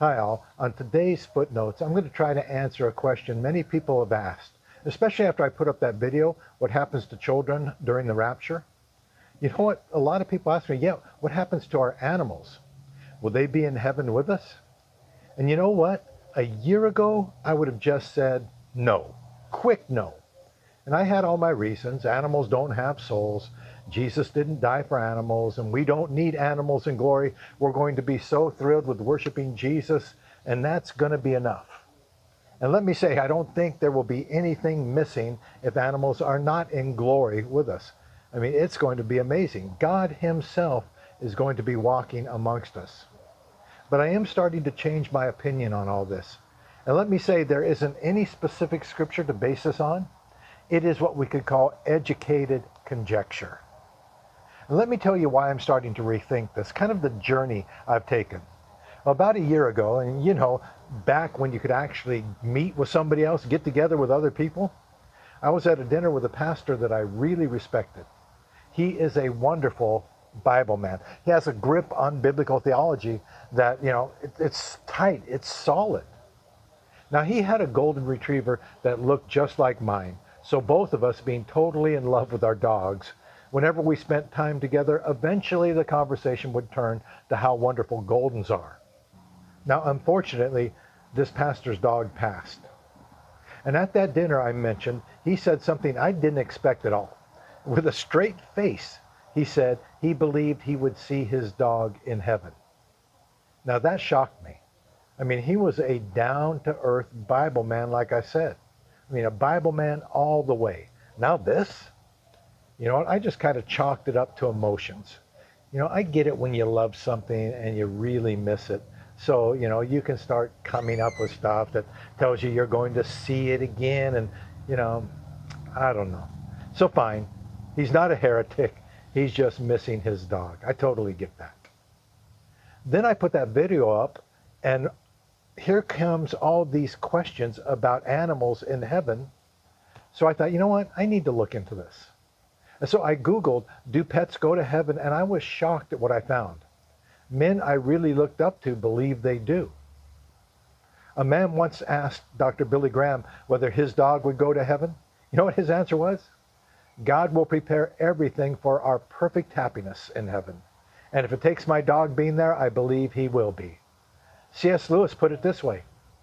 Hi all. On today's footnotes, I'm going to try to answer a question many people have asked, especially after I put up that video, what happens to children during the rapture? You know what? A lot of people ask me, yeah, what happens to our animals? Will they be in heaven with us? And you know what? A year ago, I would have just said no. Quick no. And I had all my reasons. Animals don't have souls. Jesus didn't die for animals, and we don't need animals in glory. We're going to be so thrilled with worshiping Jesus, and that's going to be enough. And let me say, I don't think there will be anything missing if animals are not in glory with us. I mean, it's going to be amazing. God himself is going to be walking amongst us. But I am starting to change my opinion on all this. And let me say, there isn't any specific scripture to base this on. It is what we could call educated conjecture. And let me tell you why I'm starting to rethink this, kind of the journey I've taken. About a year ago, and back when you could actually meet with somebody else, get together with other people, I was at a dinner with a pastor that I really respected. He is a wonderful Bible man. He has a grip on biblical theology that, it's tight, it's solid. Now, he had a golden retriever that looked just like mine. So both of us being totally in love with our dogs, whenever we spent time together, eventually the conversation would turn to how wonderful Goldens are. Now, unfortunately, this pastor's dog passed. And at that dinner I mentioned, he said something I didn't expect at all. With a straight face, he said he believed he would see his dog in heaven. Now, that shocked me. I mean, he was a down-to-earth Bible man, like I said. I mean, a Bible man all the way. Now this, you know what, I just kind of chalked it up to emotions. I get it when you love something and you really miss it. So, you can start coming up with stuff that tells you you're going to see it again. And, I don't know. So fine, he's not a heretic. He's just missing his dog. I totally get that. Then I put that video up, and here comes all these questions about animals in heaven. So I thought, you know what? I need to look into this. And so I Googled, do pets go to heaven? And I was shocked at what I found. Men I really looked up to believe they do. A man once asked Dr. Billy Graham whether his dog would go to heaven. You know what his answer was? God will prepare everything for our perfect happiness in heaven. And if it takes my dog being there, I believe he will be. C.S. Lewis put it this way: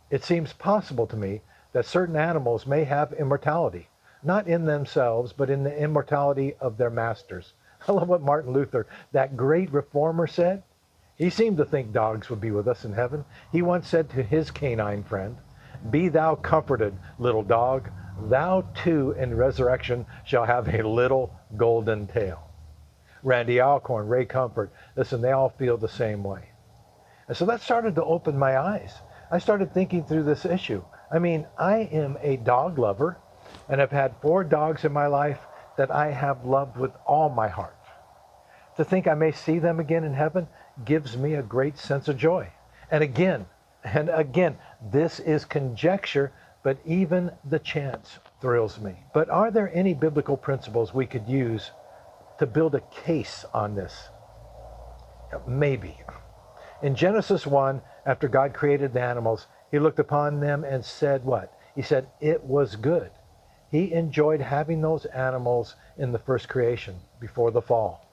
it seems possible to me that certain animals may have immortality, not in themselves, but in the immortality of their masters. I love what Martin Luther, that great reformer, said. He seemed to think dogs would be with us in heaven. He once said to his canine friend, "Be thou comforted, little dog. Thou too in resurrection shall have a little golden tail." Randy Alcorn, Ray Comfort, listen, they all feel the same way. And so that started to open my eyes. I started thinking through this issue. I mean, I am a dog lover, and I've had 4 dogs in my life that I have loved with all my heart. To think I may see them again in heaven gives me a great sense of joy. And again, this is conjecture, but even the chance thrills me. But are there any biblical principles we could use to build a case on this? Maybe. In Genesis 1, after God created the animals, he looked upon them and said what? He said, it was good. He enjoyed having those animals in the first creation before the fall.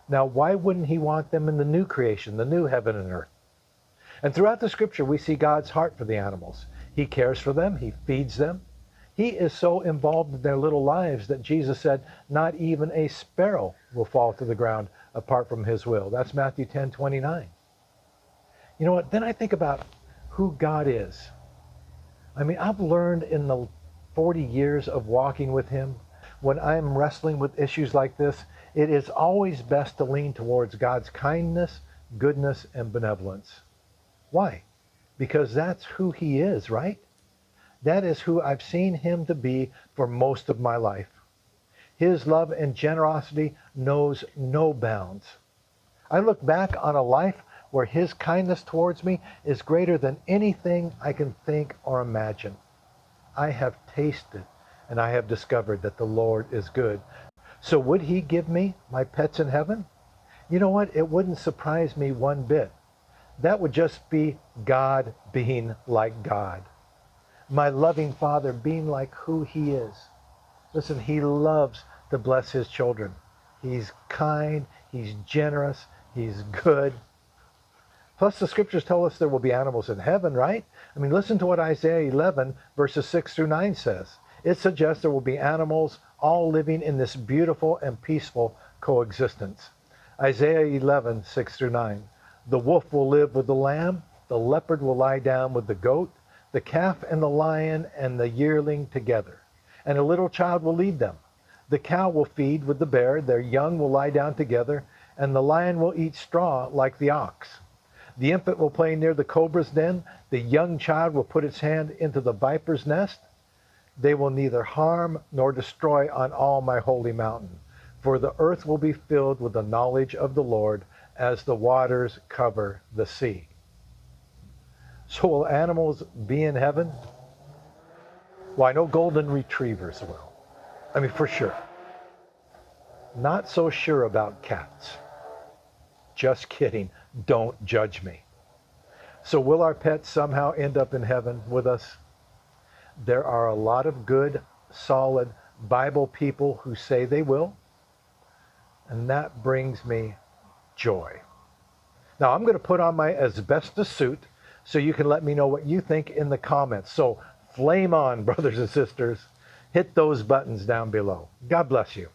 Now, why wouldn't he want them in the new creation, the new heaven and earth? And throughout the scripture, we see God's heart for the animals. He cares for them. He feeds them. He is so involved in their little lives that Jesus said, not even a sparrow will fall to the ground apart from his will. That's Matthew 10:29. You know what? Then I think about who God is. I mean, I've learned in the 40 years of walking with him, when I'm wrestling with issues like this, it is always best to lean towards God's kindness, goodness, and benevolence. Why? Because that's who he is, right? That is who I've seen him to be for most of my life. His love and generosity knows no bounds. I look back on a life where his kindness towards me is greater than anything I can think or imagine. I have tasted and I have discovered that the Lord is good. So would he give me my pets in heaven? You know what? It wouldn't surprise me one bit. That would just be God being like God. My loving Father being like who he is. Listen, he loves to bless his children. He's kind, he's generous, he's good. Plus, the scriptures tell us there will be animals in heaven, right? I mean, listen to what Isaiah 11, verses 6 through 9 says. It suggests there will be animals all living in this beautiful and peaceful coexistence. Isaiah 11, 6 through 9. The wolf will live with the lamb, the leopard will lie down with the goat, the calf and the lion and the yearling together, and a little child will lead them. The cow will feed with the bear, their young will lie down together, and the lion will eat straw like the ox. The infant will play near the cobra's den, the young child will put its hand into the viper's nest. They will neither harm nor destroy on all my holy mountain, for the earth will be filled with the knowledge of the Lord as the waters cover the sea. So will animals be in heaven? Well, I know golden retrievers will. I mean, for sure. Not so sure about cats. Just kidding. Don't judge me. So will our pets somehow end up in heaven with us? There are a lot of good, solid Bible people who say they will. And that brings me joy. Now I'm going to put on my asbestos suit so you can let me know what you think in the comments. So flame on, brothers and sisters. Hit those buttons down below. God bless you.